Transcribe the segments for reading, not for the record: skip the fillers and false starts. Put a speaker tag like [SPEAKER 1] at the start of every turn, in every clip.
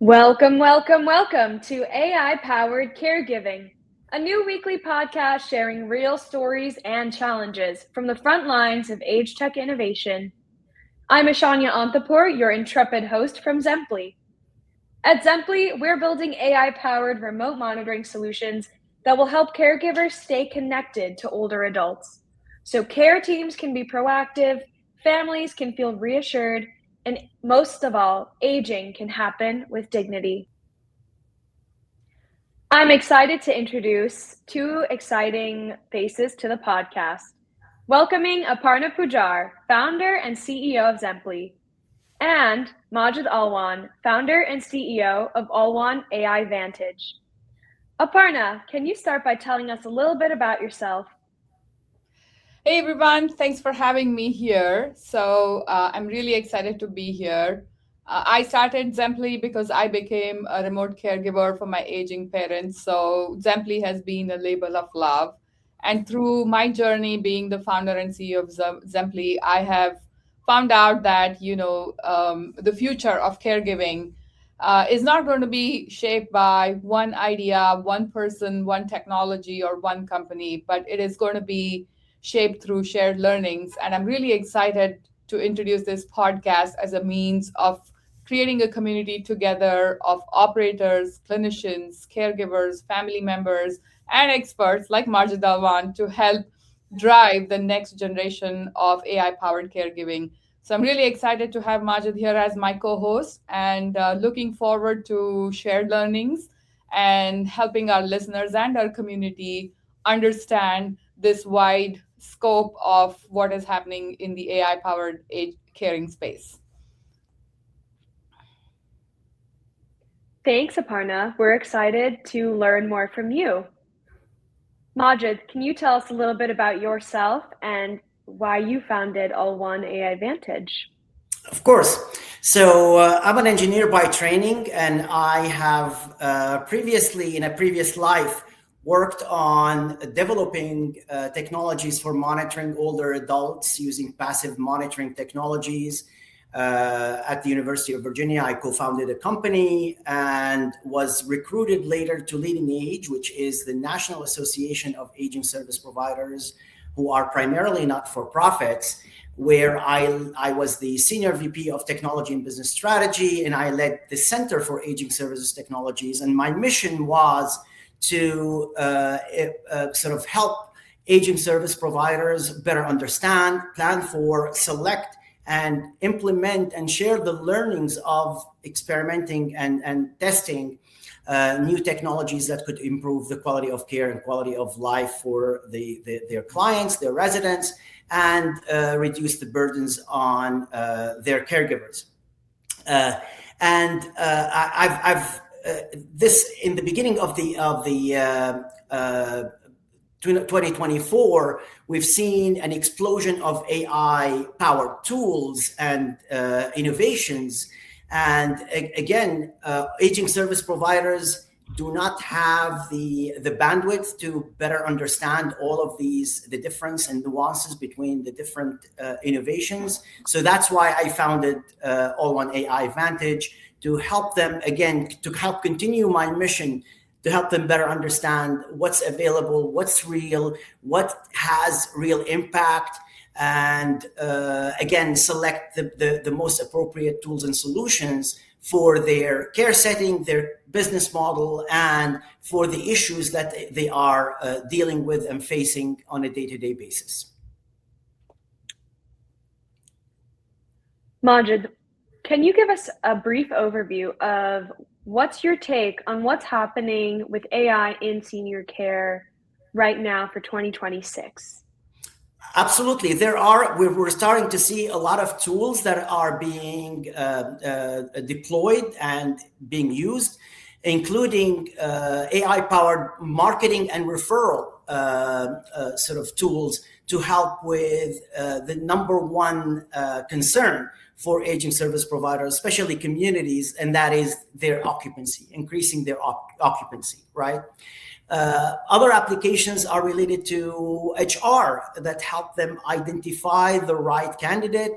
[SPEAKER 1] Welcome, welcome, welcome to AI-Powered Caregiving, a new weekly podcast sharing real stories and challenges from the front lines of age tech innovation. I'm Ashanya Antapur, your intrepid host from Zemplee. At Zemplee, we're building AI-powered remote monitoring solutions that will help caregivers stay connected to older adults. So care teams can be proactive, families can feel reassured, and most of all, aging can happen with dignity. I'm excited to introduce two exciting faces to the podcast. Welcoming Aparna Pujar, founder and CEO of Zemplee, and Majd Alwan, founder and CEO of Alwan AI Vantage. Aparna, can you start by telling us a little bit about yourself?
[SPEAKER 2] Hey everyone, thanks for having me here. I'm really excited to be here. I started Zemplee because I became a remote caregiver for my aging parents. So Zemplee has been a labor of love. And through my journey being the founder and CEO of Zemplee, I have found out that, the future of caregiving is not going to be shaped by one idea, one person, one technology, or one company, but it is going to be shaped through shared learnings. And I'm really excited to introduce this podcast as a means of creating a community together of operators, clinicians, caregivers, family members, and experts like Majd Alwan to help drive the next generation of AI powered caregiving. So I'm really excited to have Majd here as my co-host and looking forward to shared learnings and helping our listeners and our community understand this wide scope of what is happening in the AI powered age caring space.
[SPEAKER 1] Thanks, Aparna. We're excited to learn more from you. Majd, can you tell us a little bit about yourself and why you founded Alwan AI Vantage?
[SPEAKER 3] Of course. So I'm an engineer by training, and I have previously, in a previous life, worked on developing technologies for monitoring older adults using passive monitoring technologies. At the University of Virginia, I co-founded a company and was recruited later to Leading Age, which is the National Association of Aging Service Providers, who are primarily not-for-profits, where I was the Senior VP of Technology and Business Strategy, and I led the Center for Aging Services Technologies. And my mission was to sort of help aging service providers better understand, plan for, select, and implement and share the learnings of experimenting and testing new technologies that could improve the quality of care and quality of life for their clients, their residents, and reduce the burdens on their caregivers. I've this in the beginning of the 2024, we've seen an explosion of AI-powered tools and innovations. And again, aging service providers do not have the bandwidth to better understand all of the difference and nuances between the different innovations. So that's why I founded Alwan AI Vantage, to help them, again, to help continue my mission, to help them better understand what's available, what's real, what has real impact, and again, select the most appropriate tools and solutions for their care setting, their business model, and for the issues that they are dealing with and facing on a day-to-day basis.
[SPEAKER 1] Majd, can you give us a brief overview of what's your take on what's happening with AI in senior care right now for 2026?
[SPEAKER 3] Absolutely. We're starting to see a lot of tools that are being deployed and being used, including AI-powered marketing and referral sort of tools to help with the number one concern for aging service providers, especially communities, and that is their occupancy, increasing their occupancy, right? Other applications are related to HR that help them identify the right candidate,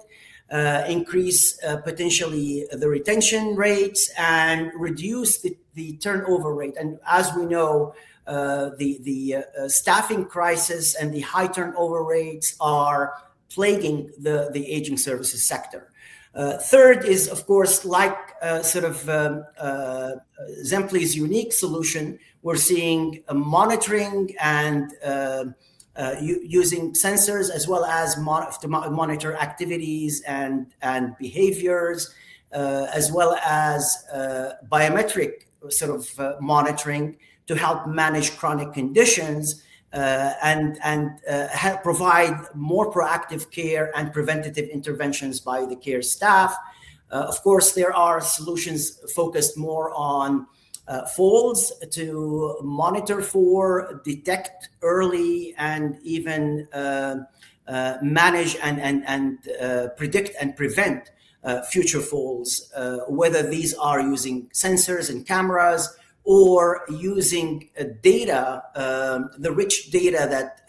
[SPEAKER 3] increase potentially the retention rates, and reduce the turnover rate. And as we know, the staffing crisis and the high turnover rates are plaguing the aging services sector. Third is, of course, like Zemplee's unique solution, we're seeing monitoring and using sensors as well as to monitor activities and behaviors, as well as biometric monitoring to help manage chronic conditions and help provide more proactive care and preventative interventions by the care staff. Of course, there are solutions focused more on falls to monitor for, detect early, and even manage and predict and prevent future falls, whether these are using sensors and cameras or using data, the rich data that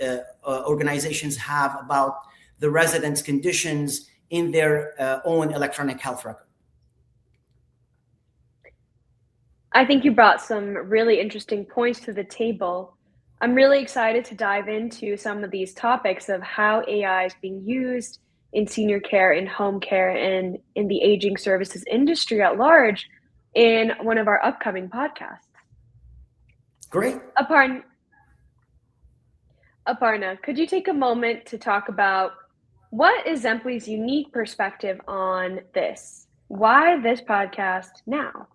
[SPEAKER 3] organizations have about the residents' conditions in their own electronic health record.
[SPEAKER 1] I think you brought some really interesting points to the table. I'm really excited to dive into some of these topics of how AI is being used in senior care, in home care, and in the aging services industry at large in one of our upcoming podcasts.
[SPEAKER 3] Great.
[SPEAKER 1] Aparna, could you take a moment to talk about what is Zemplee's unique perspective on this? Why this podcast now?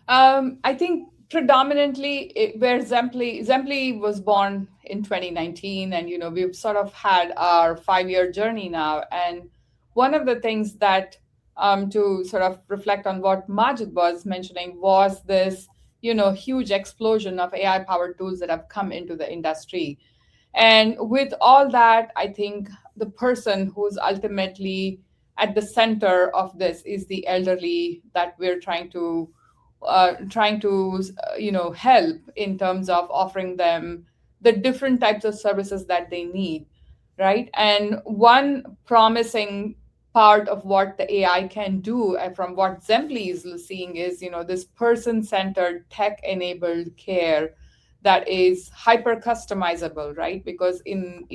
[SPEAKER 2] I think predominantly where Zemplee was born in 2019, and we've sort of had our 5-year journey now. And one of the things that to sort of reflect on what Majd was mentioning was this huge explosion of AI-powered tools that have come into the industry. And with all that, I think the person who's ultimately at the center of this is the elderly that we're trying to help in terms of offering them the different types of services that they need, right? And one promising part of what the AI can do, from what Zemplee is seeing, is this person-centered, tech-enabled care that is hyper customizable, right? Because in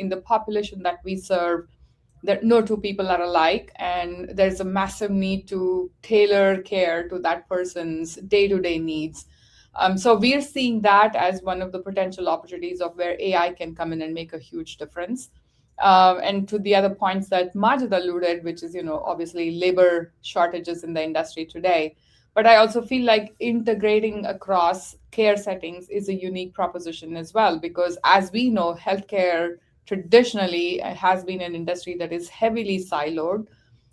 [SPEAKER 2] the population that we serve, that no two people are alike, and there's a massive need to tailor care to that person's day-to-day needs. So we're seeing that as one of the potential opportunities of where AI can come in and make a huge difference. And to the other points that Majd alluded, which is, obviously labor shortages in the industry today. But I also feel like integrating across care settings is a unique proposition as well, because as we know, healthcare traditionally has been an industry that is heavily siloed.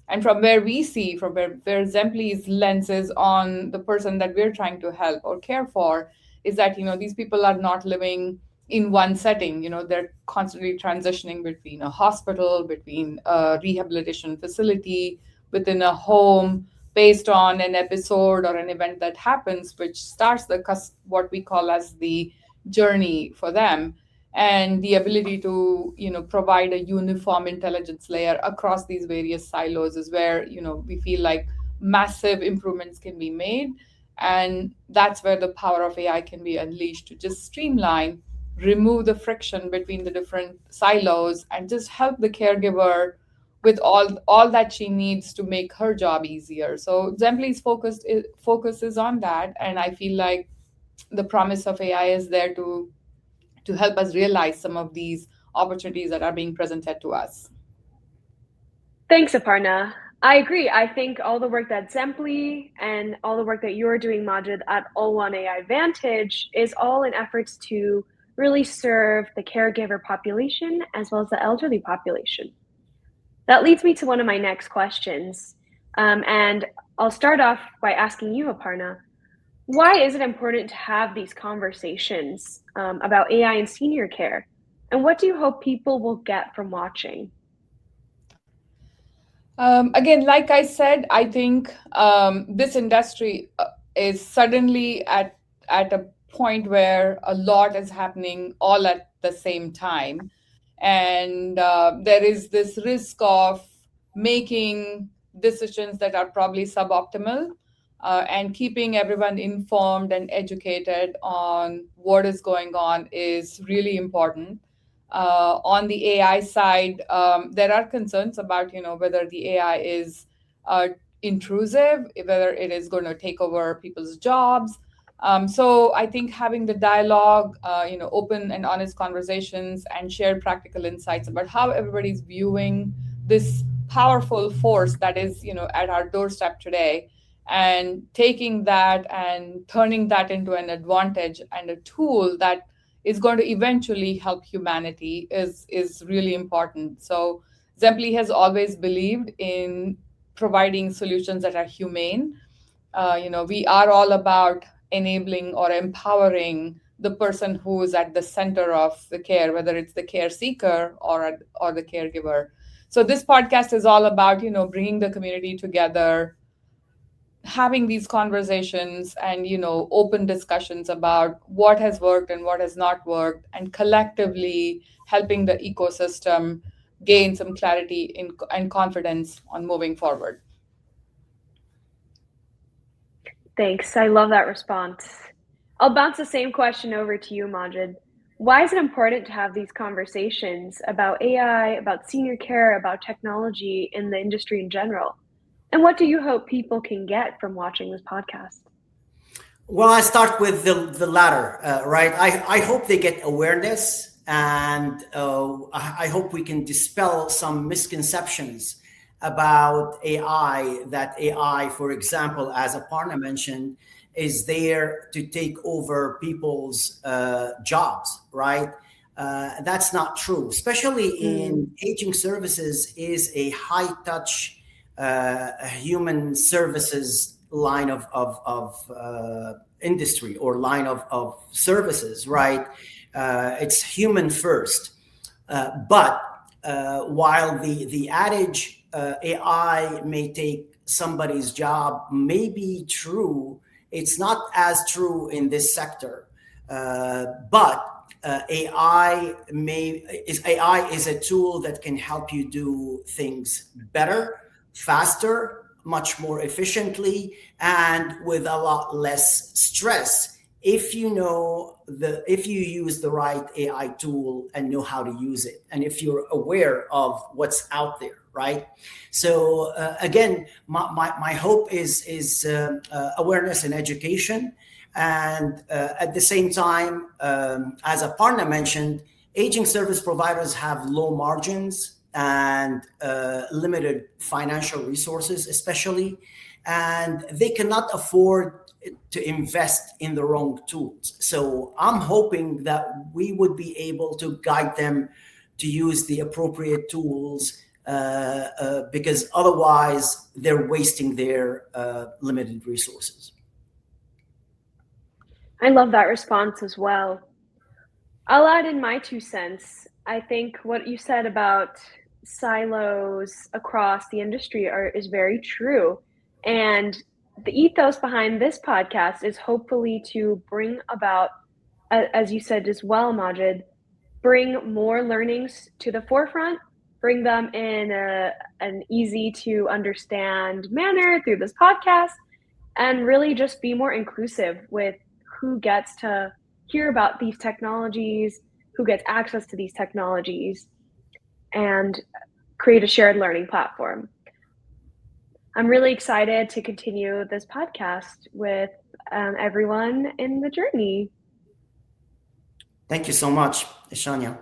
[SPEAKER 2] And from where we see, from where Zemplee's lens is on the person that we're trying to help or care for, is that, these people are not living in one setting. They're constantly transitioning between a hospital, between a rehabilitation facility, within a home, based on an episode or an event that happens, which starts what we call as the journey for them. And the ability to provide a uniform intelligence layer across these various silos is where we feel like massive improvements can be made. And that's where the power of AI can be unleashed to just streamline, remove the friction between the different silos, and just help the caregiver with all that she needs to make her job easier. So Zemplee's focus is on that, and I feel like the promise of AI is there to help us realize some of these opportunities that are being presented to us.
[SPEAKER 1] Thanks, Aparna. I agree. I think all the work that Zemplee and all the work that you're doing, Majd, at Alwan AI Vantage is all in efforts to really serve the caregiver population as well as the elderly population. That leads me to one of my next questions. And I'll start off by asking you, Aparna, why is it important to have these conversations about AI in senior care? And what do you hope people will get from watching?
[SPEAKER 2] Again, like I said, I think this industry is suddenly at a point where a lot is happening all at the same time. And there is this risk of making decisions that are probably suboptimal, and keeping everyone informed and educated on what is going on is really important. On the AI side, there are concerns about, whether the AI is intrusive, whether it is going to take over people's jobs. So I think having the dialogue, open and honest conversations and shared practical insights about how everybody's viewing this powerful force that is, at our doorstep today, and taking that and turning that into an advantage and a tool that is going to eventually help humanity is really important. So Zemplee has always believed in providing solutions that are humane. We are all about enabling or empowering the person who is at the center of the care, whether it's the care seeker or the caregiver. So this podcast is all about, bringing the community together, having these conversations and, open discussions about what has worked and what has not worked, and collectively helping the ecosystem gain some clarity and confidence on moving forward.
[SPEAKER 1] Thanks. I love that response. I'll bounce the same question over to you, Majd. Why is it important to have these conversations about AI, about senior care, about technology in the industry in general? And what do you hope people can get from watching this podcast?
[SPEAKER 3] Well, I start with the latter, right? I hope they get awareness, and I hope we can dispel some misconceptions about AI, that AI, for example, as Aparna mentioned, is there to take over people's jobs, right? That's not true, especially in aging services is a high touch human services line of industry or line of services, right? It's human first. But while the adage AI may take somebody's job may be true, it's not as true in this sector. But AI is a tool that can help you do things better, faster, much more efficiently, and with a lot less stress if you use the right AI tool and know how to use it, and if you're aware of what's out there, right? So again, my hope is awareness and education, and at the same time, as Aparna mentioned, aging service providers have low margins and limited financial resources, especially, and they cannot afford to invest in the wrong tools. So I'm hoping that we would be able to guide them to use the appropriate tools, because otherwise they're wasting their limited resources.
[SPEAKER 1] I love that response as well. I'll add in my 2 cents. I think what you said about silos across the industry is very true. And the ethos behind this podcast is hopefully to bring about, as you said as well, Majd, bring more learnings to the forefront, bring them in an easy to understand manner through this podcast, and really just be more inclusive with who gets to hear about these technologies, who gets access to these technologies, and create a shared learning platform. I'm really excited to continue this podcast with everyone in the journey.
[SPEAKER 3] Thank you so much, Ishanya.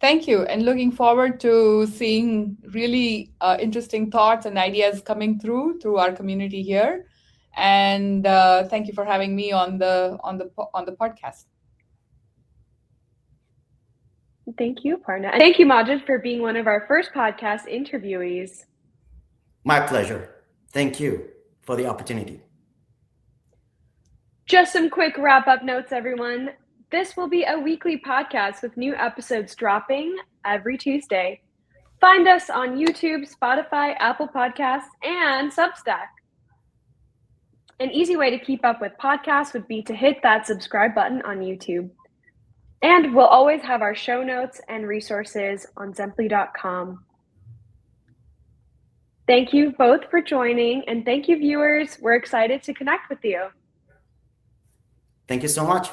[SPEAKER 2] Thank you, and looking forward to seeing really interesting thoughts and ideas coming through our community here. And thank you for having me on the podcast.
[SPEAKER 1] Thank you, Aparna. And thank you, Majd, for being one of our first podcast interviewees.
[SPEAKER 3] My pleasure. Thank you for the opportunity.
[SPEAKER 1] Just some quick wrap-up notes, everyone. This will be a weekly podcast with new episodes dropping every Tuesday. Find us on YouTube, Spotify, Apple Podcasts, and Substack. An easy way to keep up with podcasts would be to hit that subscribe button on YouTube. And we'll always have our show notes and resources on Zemplee.com. Thank you both for joining, and thank you, viewers. We're excited to connect with you.
[SPEAKER 3] Thank you so much.